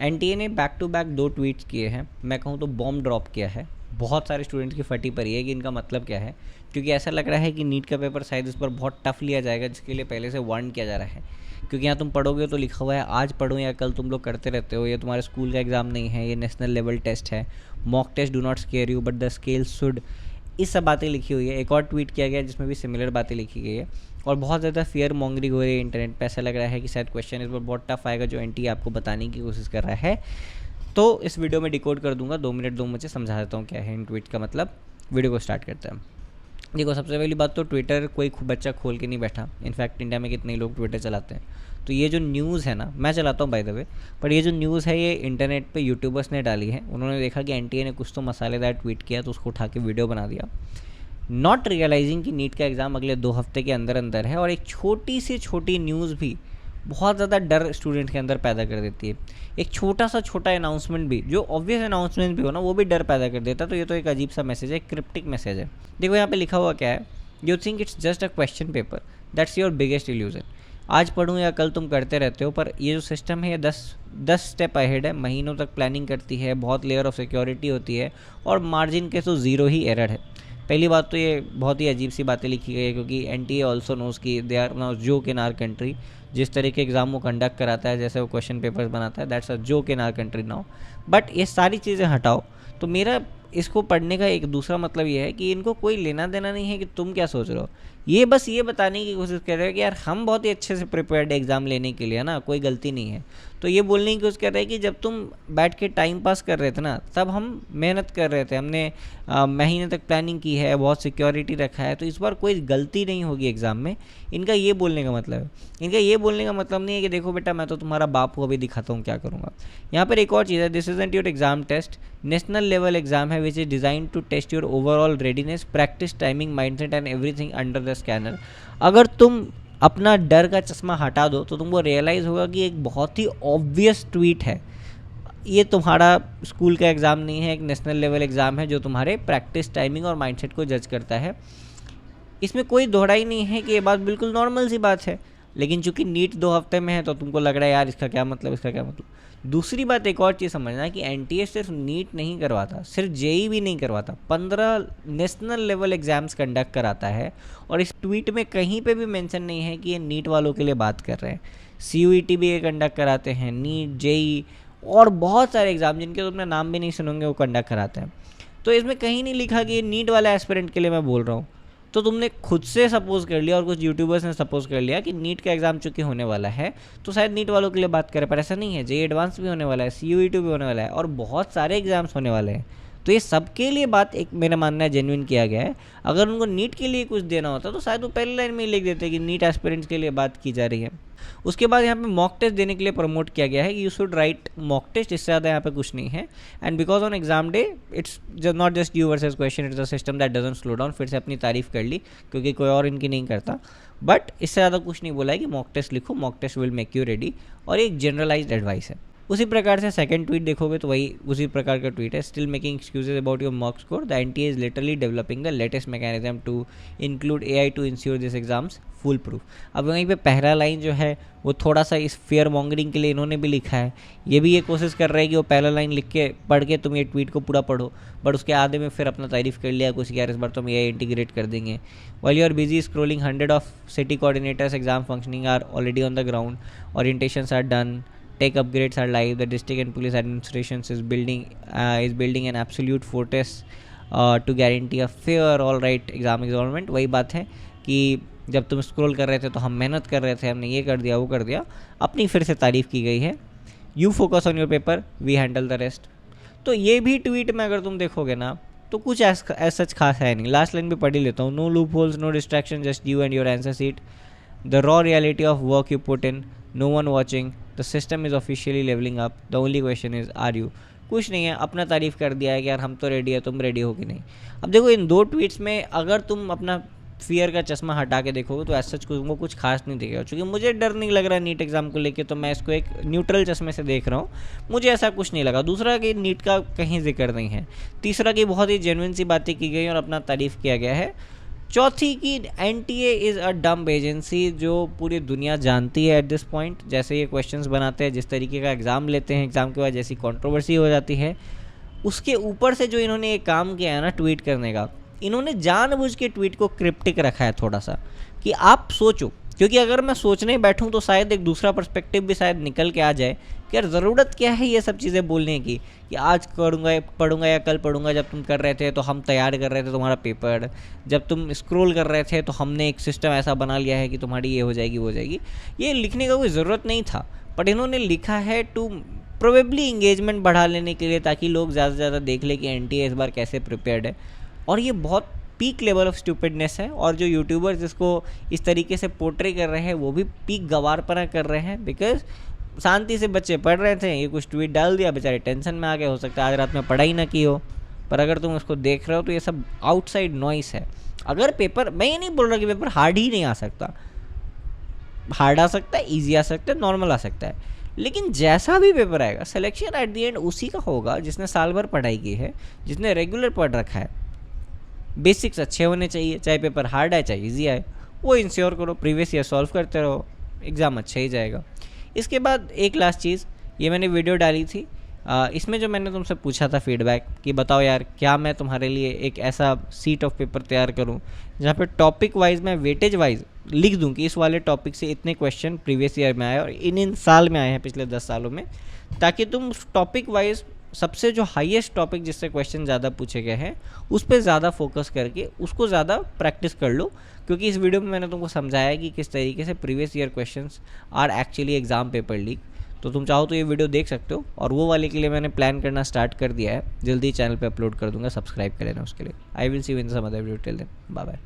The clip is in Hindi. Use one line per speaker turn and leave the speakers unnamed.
एनटीए ने बैक टू बैक 2 ट्वीट्स किए हैं, मैं कहूँ तो बॉम्ब ड्रॉप किया है। बहुत सारे स्टूडेंट्स की फटी पड़ी है कि इनका मतलब क्या है, क्योंकि ऐसा लग रहा है कि नीट का पेपर शायद इस पर बहुत टफ लिया जाएगा, जिसके लिए पहले से वार्न किया जा रहा है। क्योंकि यहाँ तुम पढ़ोगे तो लिखा हुआ है आज पढ़ो या कल तुम लोग करते रहते हो, ये तुम्हारे स्कूल का एग्ज़ाम नहीं है, ये नेशनल लेवल टेस्ट है। Mock test do not scare you but the scale should, इस सब बातें लिखी हुई है। एक और ट्वीट किया गया जिसमें भी सिमिलर बातें लिखी गई है और बहुत ज़्यादा फियर मॉन्गरिंग हो रही है इंटरनेट पे। ऐसा लग रहा है कि शायद क्वेश्चन इस बार बहुत टफ आएगा जो एनटीए आपको बताने की कोशिश कर रहा है। तो इस वीडियो में डिकोड कर दूंगा, 2 मिनट दो मुझे समझा देता हूँ क्या है इन ट्वीट का मतलब। वीडियो को स्टार्ट करते हैं। देखो, सबसे पहली बात तो ट्विटर कोई बच्चा खोल के नहीं बैठा। इनफैक्ट इंडिया में कितने लोग ट्विटर चलाते हैं। तो ये जो न्यूज़ है ना, मैं चलाता हूँ बाय द वे, पर ये जो न्यूज़ है ये इंटरनेट पे यूट्यूबर्स ने डाली है। उन्होंने देखा कि एनटीए ने कुछ तो मसालेदार ट्वीट किया तो उसको उठा के वीडियो बना दिया, नॉट रियलाइजिंग कि नीट का एग्ज़ाम अगले 2 हफ्ते के अंदर अंदर है। और एक छोटी से छोटी न्यूज़ भी बहुत ज़्यादा डर स्टूडेंट के अंदर पैदा कर देती है। एक छोटा अनाउंसमेंट भी, जो ऑब्वियस अनाउंसमेंट भी हो ना, वो भी डर पैदा कर देता है। तो ये तो एक अजीब सा मैसेज है, क्रिप्टिक मैसेज है। देखो यहाँ पे लिखा हुआ क्या है, you think it's just a question paper, that's your biggest illusion. आज पढ़ूँ या कल तुम करते रहते हो, पर ये जो सिस्टम है ये 10 स्टेप अहेड है, महीनों तक प्लानिंग करती है, बहुत लेयर ऑफ सिक्योरिटी होती है और मार्जिन के तो ज़ीरो ही एरर है। पहली बात तो ये बहुत ही अजीब सी बातें लिखी गई है, क्योंकि एनटीए ऑल्सो नोज कि they are now joke in our country. जिस तरह के एग्ज़ाम वो कंडक्ट कराता है, जैसे वो क्वेश्चन पेपर्स बनाता है, that's a joke in our country now. But ये सारी चीज़ें हटाओ, तो मेरा इसको पढ़ने का एक दूसरा मतलब ये है कि इनको कोई लेना देना नहीं है कि तुम क्या सोच रहे हो। ये बस ये बताने की कोशिश कर रहे हो कि यार हम बहुत ही अच्छे से प्रिपेयर्ड एग्ज़ाम लेने के लिए ना, कोई गलती नहीं है। तो ये बोलने की कोशिश कर रहे हैं कि जब तुम बैठ के टाइम पास कर रहे थे ना, तब हम मेहनत कर रहे थे, हमने महीने तक प्लानिंग की है, बहुत सिक्योरिटी रखा है, तो इस बार कोई गलती नहीं होगी एग्ज़ाम में। इनका ये बोलने का मतलब है। इनका ये बोलने का मतलब नहीं है कि देखो बेटा मैं तो तुम्हारा बाप हूँ, अभी दिखाता हूँ क्या करूँगा। यहाँ पर एक और चीज़ है, this isn't your exam test, national level exam है which is design to test your overall readiness, practice, timing, mindset and everything under the scanner. अगर तुम अपना डर का चश्मा हटा दो तो तुमको रियलाइज़ होगा कि एक बहुत ही ऑब्वियस ट्वीट है, ये तुम्हारा स्कूल का एग्ज़ाम नहीं है, एक नेशनल लेवल एग्ज़ाम है जो तुम्हारे प्रैक्टिस, टाइमिंग और माइंडसेट को जज करता है। इसमें कोई दोहराई नहीं है कि ये बात बिल्कुल नॉर्मल सी बात है। लेकिन चूंकि नीट 2 हफ्ते में है तो तुमको लग रहा है यार इसका क्या मतलब, इसका क्या मतलब। दूसरी बात एक और चीज़ समझना है कि एनटीए सिर्फ नीट नहीं करवाता, सिर्फ जेई भी नहीं करवाता, 15 नेशनल लेवल एग्जाम्स कंडक्ट कराता है। और इस ट्वीट में कहीं पे भी मेंशन नहीं है कि ये नीट वालों के लिए बात कर रहे हैं। सीयूईटी भी ये कंडक्ट कराते हैं, नीट, जेई और बहुत सारे एग्जाम जिनके तुमने नाम भी नहीं सुनोगे वो कंडक्ट कराते हैं। तो इसमें कहीं नहीं लिखा कि ये नीट वाला एस्पिरेंट के लिए मैं बोल रहा हूँ। तो तुमने खुद से सपोज कर लिया और कुछ यूट्यूबर्स ने सपोज कर लिया कि नीट का एग्जाम चूंकि होने वाला है तो शायद नीट वालों के लिए बात करें, पर ऐसा नहीं है। जेई एडवांस भी होने वाला है, सीयूईटी भी होने वाला है और बहुत सारे एग्जाम्स होने वाले हैं। तो ये सबके लिए बात, एक मेरा मानना है, जेन्युइन किया गया है। अगर उनको नीट के लिए कुछ देना होता तो शायद वो पहले लाइन में ही लिख देते कि नीट एस्पिरेंट्स के लिए बात की जा रही है। उसके बाद यहाँ पे मॉक टेस्ट देने के लिए प्रमोट किया गया है कि you should write mock test, इससे ज़्यादा यहाँ पे कुछ नहीं है। And because on exam day it's not just you versus question, it's a system that doesn't slow down. फिर से अपनी तारीफ कर ली क्योंकि कोई और इनकी नहीं करता, बट इससे ज़्यादा कुछ नहीं बोला है कि मॉक टेस्ट लिखो, mock test will make you ready, और एक जनरलाइज्ड एडवाइस है। उसी प्रकार से सेकंड ट्वीट देखोगे तो वही उसी प्रकार का ट्वीट है, still making excuses about your mock score, the NTA is literally developing the latest mechanism to include AI to ensure this exams full proof. अब वहीं पे पहला लाइन जो है वो थोड़ा सा इस फेयर मॉन्गरिंग के लिए इन्होंने भी लिखा है। ये भी ये कोशिश कर रहे हैं कि वो पहला लाइन लिख के पढ़ के तुम ये ट्वीट को पूरा पढ़ो, बट उसके आधे में फिर अपना तारीफ कर लिया कुछ, यार इस बार तो हम एआई इंटीग्रेट कर देंगे। While you are busy scrolling, 100 of city coordinators exam functioning are already on the ground, orientations are done, tech upgrades are live, the district and police administrations is building an absolute fortress to guarantee a fair all right exam environment। वही बात है कि जब तुम स्क्रॉल कर रहे थे तो हम मेहनत कर रहे थे, हमने ये कर दिया वो कर दिया, अपनी फिर से तारीफ की गई है। You focus on your paper, we handle the rest. तो ये भी ट्वीट में अगर तुम देखोगे ना तो कुछ ऐसा सच खास है नहीं। लास्ट लाइन भी पढ़ ही लेता हूँ, no loop holes, no distraction, just you and your answer sheet, the raw reality of work you put in, no one watching, the system is officially levelling up, the only question is are you. कुछ नहीं है, अपना तारीफ कर दिया है कि यार हम तो रेडी है, तुम रेडी हो कि नहीं। अब देखो इन 2 ट्वीट्स में अगर तुम अपना फियर का चश्मा हटा के देखोगे तो ऐसा तुमको कुछ खास नहीं दिखेगा। क्योंकि मुझे डर नहीं लग रहा नीट एग्जाम को लेके, तो मैं इसको एक न्यूट्रल चश्मे से देख रहा हूँ, मुझे ऐसा कुछ नहीं लगा। दूसरा कि नीट का कहीं जिक्र नहीं है। तीसरा कि बहुत ही जेन्युइन सी बातें की गई और अपना तारीफ किया गया है। चौथी की NTA is a dumb agency, जो पूरी दुनिया जानती है एट दिस पॉइंट। जैसे ये क्वेश्चंस बनाते हैं, जिस तरीके का एग्ज़ाम लेते हैं, एग्ज़ाम के बाद जैसी कंट्रोवर्सी हो जाती है, उसके ऊपर से जो इन्होंने एक काम किया है ना ट्वीट करने का, इन्होंने जानबूझ के ट्वीट को क्रिप्टिक रखा है थोड़ा सा, कि आप सोचो। क्योंकि अगर मैं सोचने बैठूं तो शायद एक दूसरा पर्सपेक्टिव भी शायद निकल के आ जाए कि यार ज़रूरत क्या है ये सब चीज़ें बोलने की, कि आज पढ़ूंगा या कल पढ़ूंगा। जब तुम कर रहे थे तो हम तैयार कर रहे थे तुम्हारा पेपर, जब तुम स्क्रॉल कर रहे थे तो हमने एक सिस्टम ऐसा बना लिया है कि तुम्हारी ये हो जाएगी वो हो जाएगी। ये लिखने का कोई ज़रूरत नहीं था, बट इन्होंने लिखा है टू प्रोबेबली इंगेजमेंट बढ़ा लेने के लिए, ताकि लोग ज़्यादा से ज़्यादा देख ले कि एनटीए इस बार कैसे प्रिपेयर्ड है। और ये बहुत पीक लेवल ऑफ स्टूपिडनेस है, और जो यूट्यूबर्स इसको इस तरीके से पोर्ट्रे कर रहे हैं वो भी पीक गवारपना कर रहे हैं। बिकॉज शांति से बच्चे पढ़ रहे थे, ये कुछ ट्वीट डाल दिया, बेचारे टेंशन में आ गए, हो सकता है आज रात में पढ़ाई ना की हो। पर अगर तुम उसको देख रहे हो तो ये सब आउटसाइड नॉइस है। अगर पेपर, मैं ये नहीं बोल रहा कि पेपर हार्ड ही नहीं आ सकता, हार्ड आ सकता है, ईजी आ सकता है, नॉर्मल आ सकता है, लेकिन जैसा भी पेपर आएगा सिलेक्शन एट द एंड उसी का होगा जिसने साल भर पढ़ाई की है, जिसने रेगुलर पढ़ रखा है। बेसिक्स अच्छे होने चाहिए, चाहे पेपर हार्ड आए चाहे इजी आए, वो इंश्योर करो, प्रीवियस ईयर सॉल्व करते रहो, एग्ज़ाम अच्छा ही जाएगा। इसके बाद एक लास्ट चीज़, ये मैंने वीडियो डाली थी, इसमें जो मैंने तुमसे पूछा था फीडबैक कि बताओ यार क्या मैं तुम्हारे लिए एक ऐसा सीट ऑफ पेपर तैयार करूं जहाँ पे टॉपिक वाइज मैं वेटेज वाइज लिख दूं कि इस वाले टॉपिक से इतने क्वेश्चन प्रीवियस ईयर में आए और इन साल में आए हैं पिछले 10 सालों में, ताकि तुम टॉपिक वाइज सबसे जो हाईएस्ट टॉपिक जिससे क्वेश्चन ज़्यादा पूछे गए हैं उस पर ज़्यादा फोकस करके उसको ज़्यादा प्रैक्टिस कर लो। क्योंकि इस वीडियो में मैंने तुमको समझाया कि किस तरीके से previous year questions are actually exam paper leak. तो तुम चाहो तो ये वीडियो देख सकते हो, और वो वाले के लिए मैंने प्लान करना स्टार्ट कर दिया है, जल्दी चैनल पे अपलोड कर दूंगा, सब्सक्राइब कर लेना उसके लिए। I will see you in some other video, till then bye bye.